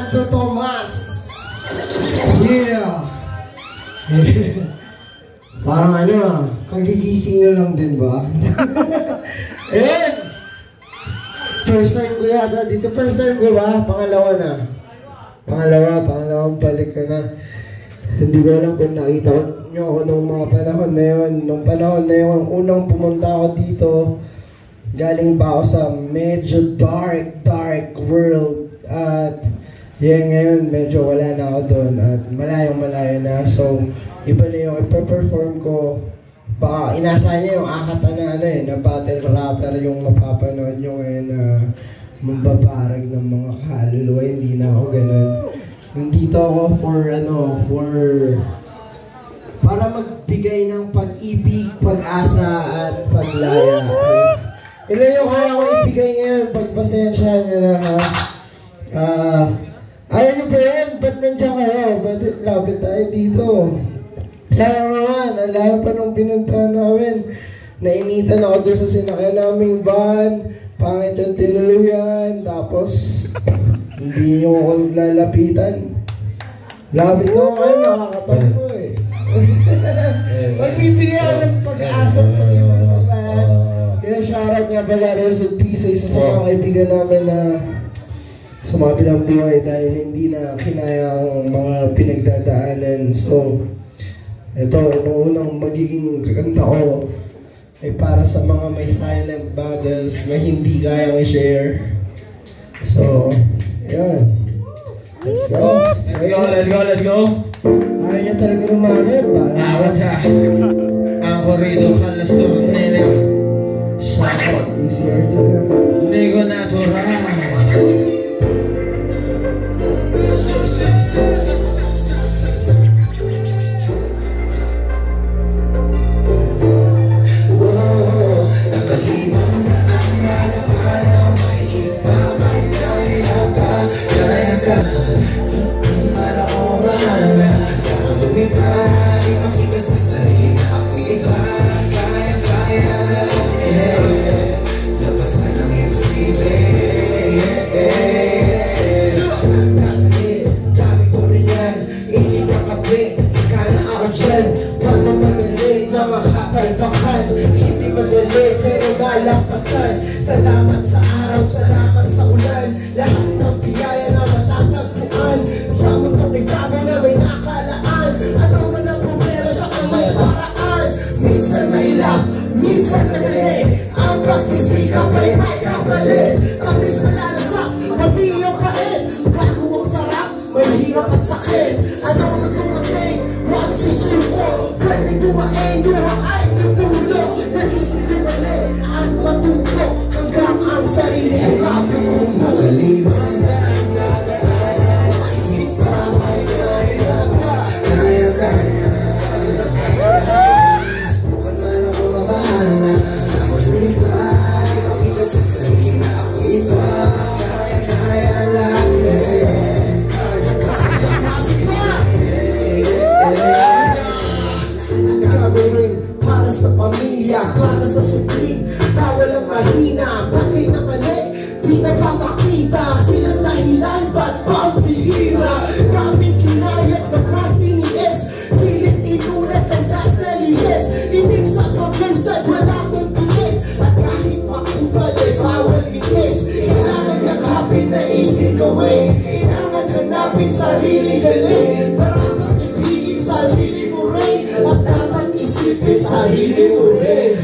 Santo Tomas. Yeah. Parang ano, kagigising na lang din ba? Eh, first time ko yata dito. First time ko ba? Pangalawa na. Pangalawang balik ka na. Hindi ko alam kung nakita nyo ako nung mga panahon na yun. Nung panahon na yun, unang pumunta ako dito, galing pa ako sa medyo dark world. At yan ngayon, medyo wala na ako doon. At malayo na. So, iba na yung ipa-perform ko. Baka inasa niya yung akata na na battle rapper yung mapapanood nyo ngayon na mambabarag ng mga kaluluwa. Hindi na ako ganun. Nandito ako para magbigay ng pag-ibig, pag-asa at paglaya. Ilan yung kaya ko ibigay ngayon? Pagpasensya niya na ha. Ayaw nyo ba yun? Ba't nandiyan kayo? Ba't lapit tayo dito? Sayang naman, alayo pa nung pinuntahan namin. Nainitan ako doon sa sinakyan naming van. Pangit yung tinuluyan. Tapos, hindi nyo ako lalapitan. Lapit na ako kayo, nakakatampo eh. Magbibigay ako ng pag-asa pag-ibig lahat. Kaya shoutout nga pala, rest in peace sa isa sa mga kaibigan namin na sumabi ng buhay dahil hindi na kinaya ang mga pinagdadaanan. So, itong unang magiging kakanta ko ay para sa mga may silent battles na hindi kayang i-share. So, ayan. Let's go. Let's go. Ayaw niya talaga lumamit. Awat ka. Ang corrido kalas to nila. Shout out, easier to them. Ligo natural. Salamat sa araw, salamat sa ulan. Lahat ng biyaya na matatagpuan sa mga tigbago na may nakalaan. Ano man ang problema sa may paraan. Minsan may lap, minsan madali. Ang pagsisikap ay may kapalit. Tamis malalasap, pati yung pait. Bago ang sarap, may hirap at sakit. Ano man dumating, huwag susuko. Pwede dumain, luha ay tumulo. Naisip ko mali at matuto. Hanggang ang sarili ay mapulong mo. Kaliman na ang dadaan, makikita pa may kaya pa. Kaya subukan man ako mabahala. Ako tuloy pa, ipakita sa sarili na ako iba. Kaya lahat gagawin para sa pamilya, para sa sibling. Bawal ang mahina, bagay na mali. Di napapakita silang dahilan, ba't pambihira? Kaming kinayat na mas tiniis. Pilit inurat ang just na linis. Inip sa paglusad, wala kong bilis. At kahit makubad ay bawal bilis. Kailangan yakapin na isip gawin. Kailangan hanapin sarili galing. Marapat ibigin sarili mo rin. At dapat isipin sarili mo rin.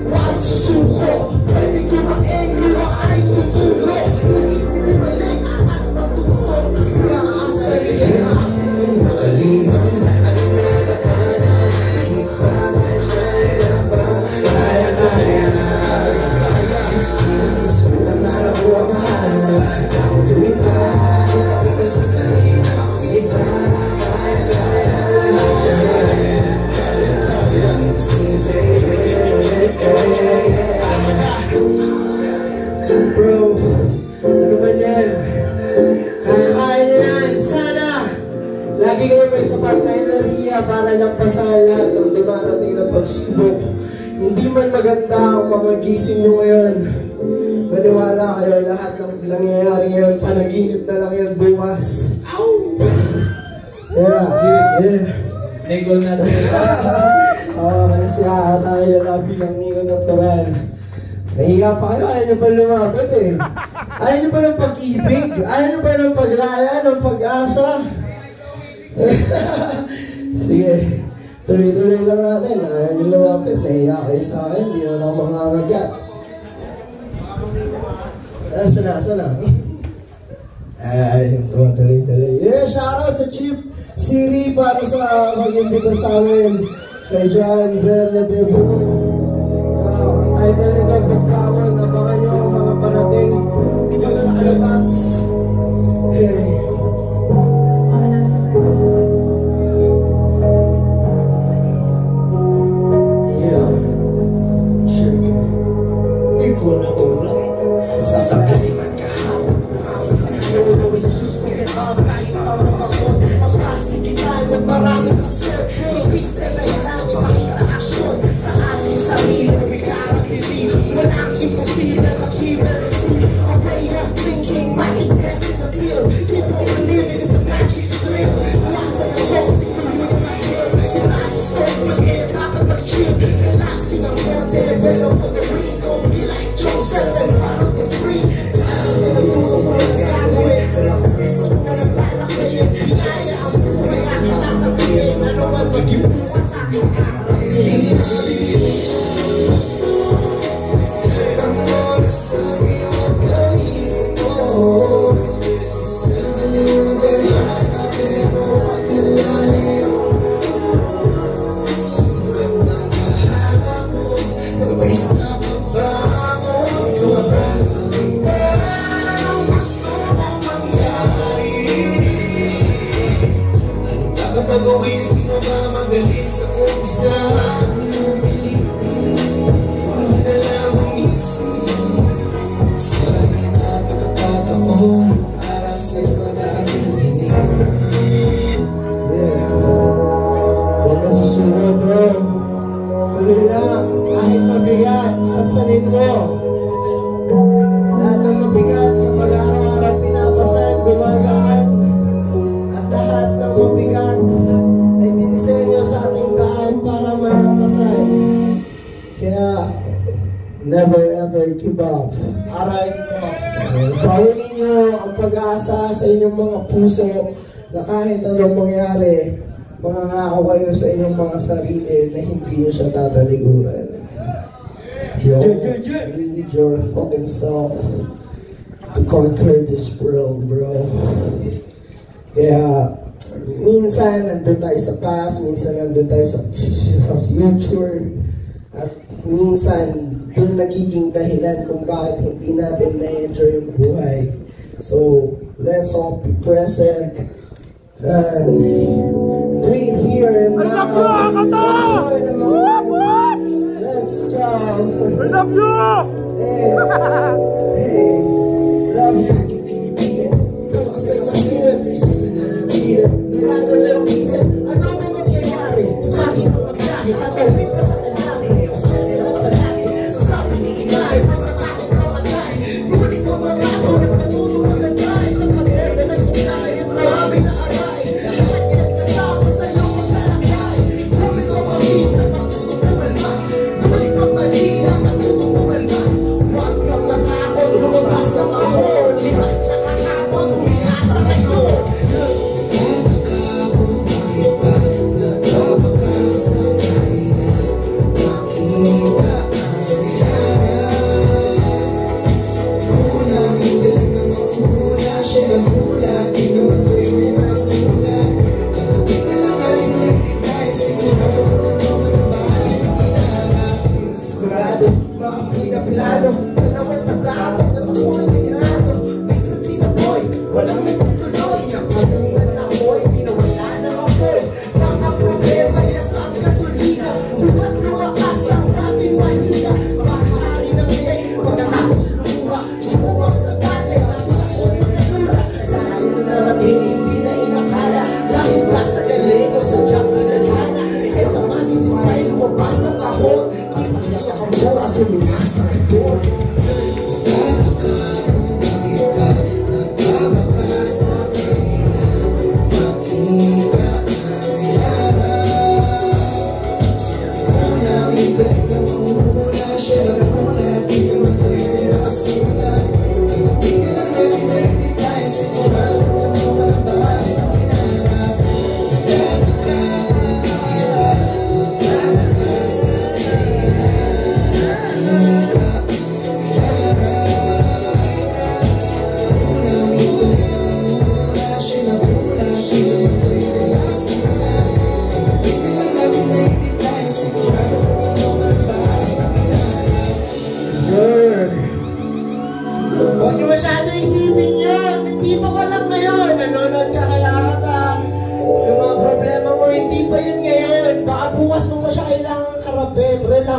Huwag susuko, pwede kumain, luha ay tumulo. Nasisip ko maling at matuto. Hanggang ang sarili na aking nakaliman. Ang nadaanan, higit pa may kaya pa. Kaya sulat na ako ang mahal. Ako tuloy pa, ipakita sa sarili na ako iba. Bro, ano ba yan? Kaya yan, sana lagi kayo may sapat na enerhiya para lampasan lahat ng dumarating na pagsubok. Hindi man maganda ang mga gising nyo ngayon, Maniwala kayo, lahat ng nangyayari ngayon, panaginip na lang yan bukas. Yeah. Negol natin. Manasya tayo na bilang Nino Natural. Nahiga pa kayo, ayaw nyo pa lumapit eh. Ayaw nyo pa ng pag-ibig, ayaw nyo pa ng paglaya, ng pag-asa. Sige, tuloy-tuloy lang natin. Ayaw nyo lumapit, nahiga kayo sa akin, hindi na ako mangangagat. Sana. Ay, tuloy-tuloy. Yeah, shoutout sa Chief Siri para sa mag-imbita sa amin. Kay John Bernabeu. Ang title nito, Pagkamon. Abangan nyo ang mga parating. Hindi pa na nakalabas. Hey. Yeah. Sure. Di ko natural. Sasakay man kahapon. Sasakay mo sa susunod. Kahit parang ako. Mapasigitan ng maraming kasi. Ibig na lang ipakita aksyon sa ating sarili. Nagkakarapili. Walang imposible mag-iversi. A way of thinking, matignas in the field. People believe it's the magic thrill. Last of the best thing to do in my head. It's not just going to get top of the hill. Relaxing on one day, better for the week. Don't be like Joseph and follow the dream. Last of the dulo mo ang gagawin. Pero kung ito na naglalakihin, kaya ang buhay aking natabihin. Ano man mag-ibusa sa aking kakaroon. Gawin sino ba magaling sa umpisa? Bumili hindi na lang umisip. Sa'yo na pagkakataon para sa'yo natin dinig. Yeah. Huwag ka susunod, bro. Tuloy lang. Kahit mabigat, pasanin mo. Lahat ng mabigat kapag araw-araw pinapasan, gumagaan. At lahat ng mabigat ay dinisenyo sa ating daan para malampasan. Kaya, never ever give up. Aray mo. Paunin nyo ang pag-asa sa inyong mga puso na kahit anong mangyari, mangangako kayo sa inyong mga sarili na hindi nyo siya tataliguran. Lead your fucking self to conquer this world, bro. Kaya, minsan nandun tayo sa past, minsan nandun tayo sa future, at minsan dun nagiging dahilan kung bakit hindi natin na-enjoy yung buhay. So, let's all be present and breathe here and now. Enjoy the moment. Let's go. I love you! Hey, love you. Ano mo magyayari sa aking mga biyahe at ulit sa sakalari ngayon sa nila palagi sabi ni Imay pagkatakot na matay ngunit mo mga ako na matutulog magagay sa pag-ere na supply at marami na aray lahat yan kasama sa iyong maglalakay kami ko maminsan magtututuan ba ngunit pagmali na magtutuan ba huwag kang matakot lumabas na mahon limas na kahapon umiyasa ngayon. Sigurado, mga pinaplano, panawag na kahapon na tuloy na ginado. May sabi na boy, walang nagtutuloy na pagkakulan.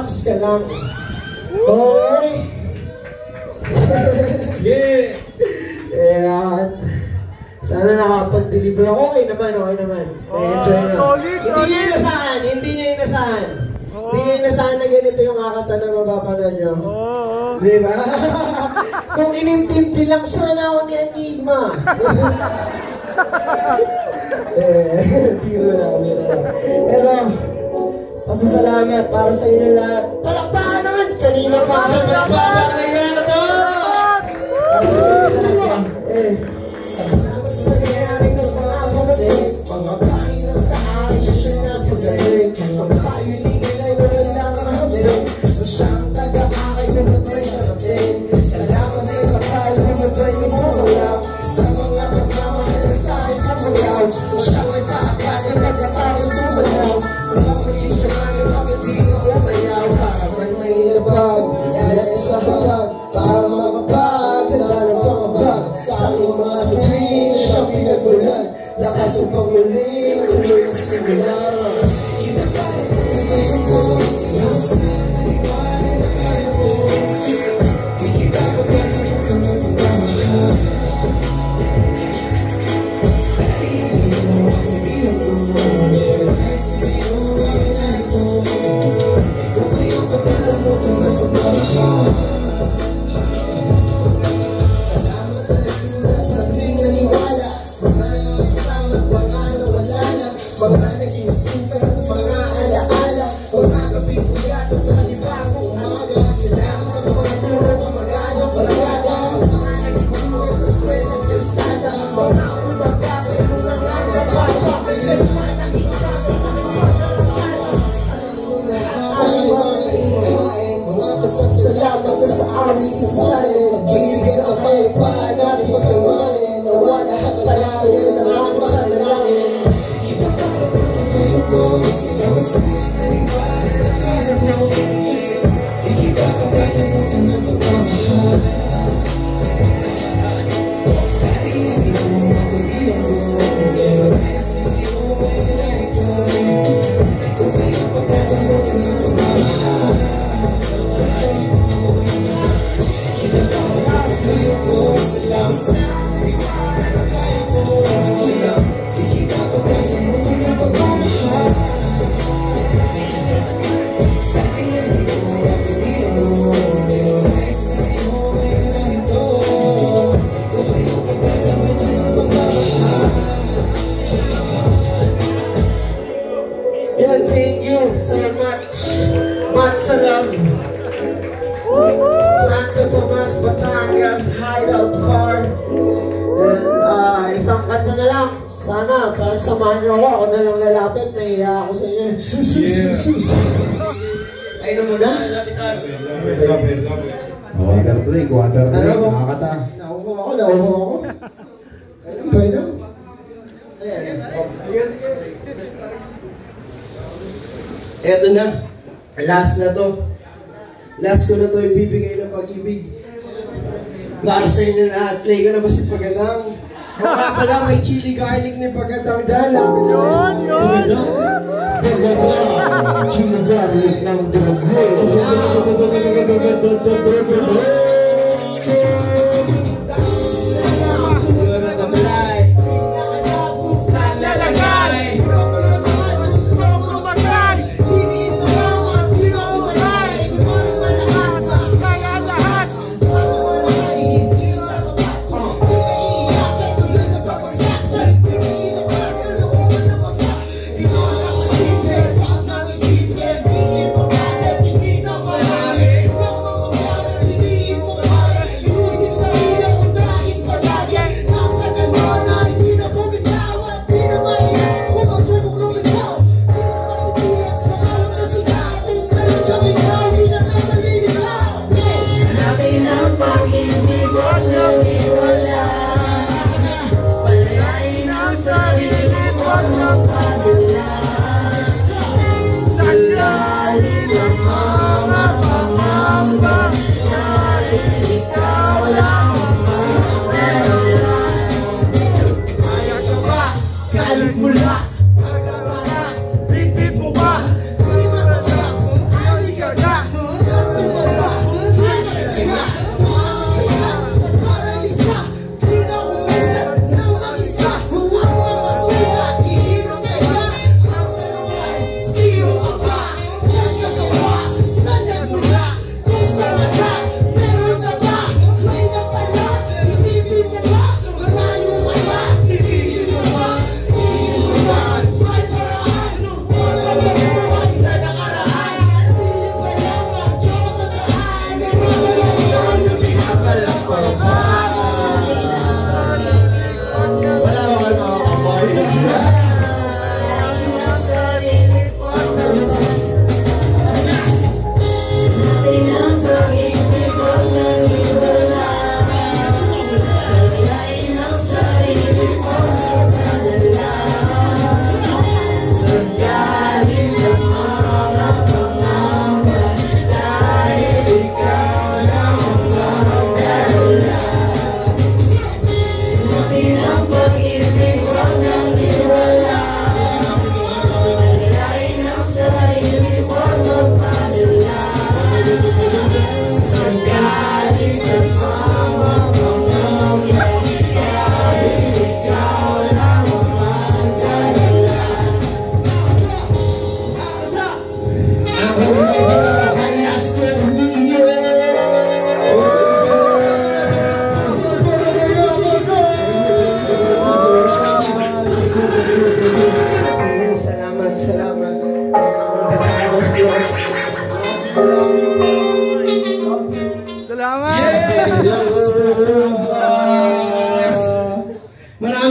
relax ka lang. Okay? Yeah! Ayan. Sana nakapag-deliver. Okay naman. Na-enjoy na. Hindi niya inasahan. Hindi niya inasahan na ganito yung akata na mapapanood nyo. Diba? Kung inimtimpi lang sana ako ni Enigma. Biro na. Pero, pasasalamat para sa inyo lahat. Palakpakan naman! Kanina pa! Para sa inyo lahat. Salamat sa nangyari ng mga kapatid. Mga bahay na sa akin siya nagpagaling. Mga kaibigan ay walang nakakabit. Siyang taga-akay kung nabay narating. Salamat ay kapal kung nabay lumulaw. Sa mga pagmamahal na sa akin pumulaw. Siyang may paakal ay pagkatapos tumalaw. Mga posisyon ay pagdating na umayaw. Para man may nabag, alas sa hagag. Para makapaganda ng pangabag. Sa aking mga sabihin na siyang pinagbulan. Lakas ang panguling, tuloy na simula. Kinakaya ko ngayon ko, silang sa naliwala na kaya ko. Di kita pagkakaroon ka ng pagmamahal. Pag-ibig mo ang ibilang ko. Dahil sa iyo ngayon na ito. Ikaw kayo pagkakaroon ka ng pagmamahal. Mga naging super, mga alaala. Mga gabi puyat at panibagong umaga. Salamat sa mga turo, kamagano, palagada. Sa mga naging kumos sa eskwela at kalsada. Mga umaga, pero nanganga pa. Kaya mga naging kasa sa mga kalakala. Sa lahat ay mga ihain. Mga pasasalamat sa amin sa sasalin. Pag-ibig ang kapayapaan natin pagkamanin. Nawa lahat palayo ng ang panalangin. Salamat sa naliwala na kaya mo. Di kita pagkakaroon ka ng pagmamahal. Pag-ibig mo ang pag-ibig mo. Pero dahil sa iyo ngayon na ito. Ikaw kayo pagkakaroon ka ng pagmamahal. Kita pagkakaroon kayo ko. Salamat sa naliwala na kaya mo. Di kita pagkakaroon ka ng pagmamahal. Yan, thank you so much. Much salam. Santo Tomas, Batangas, Hideout Car. And isang kanta na lang. Sana, kahit samahan niyo ako na lang lalapit. Nahiya ako sa inyo. Ayun na muna. Quarter break, nakakata. Nauho ako. Ayun ba yun? Eto na. Last na to. Last ko na to ibibigay ng pag-ibig. Para sa inyo lahat. Play ko na ba si Pagadang? Baka pala may chili garlic ni Pagadang dyan. Lapit na Pagadang, chili garlic ng dugo.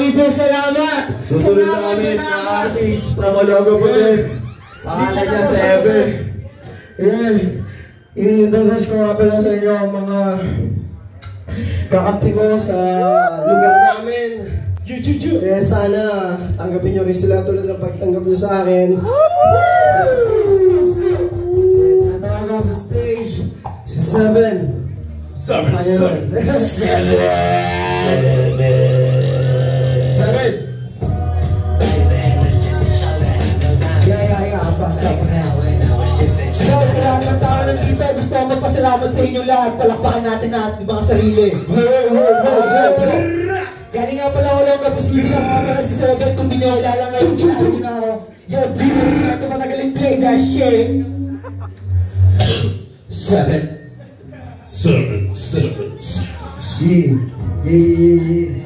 Corridor, salamat! Susunod namin na artist from Ologo po din. Pangalan niya Seven. Ayan, i-introduce ko nga pala sa inyo ang mga kakampi ko sa lugar namin. Eh, sana tanggapin nyo rin sila tulad ng pagtanggap nyo sa akin. Natawag ako sa stage, si Seven. Seven. Basta po na. Guys, sa lahat ng tao nandito, gusto ko magpasalamat sa inyo lahat. Palakpakan natin natin mga sarili. Galing nga pala wala ka posible na mga pala si Seven. Kung di nyo kilala ngayon, kilala nyo na ako. Yo, bro, na ito matagaling play that shit. Seven. Seven. Yeah.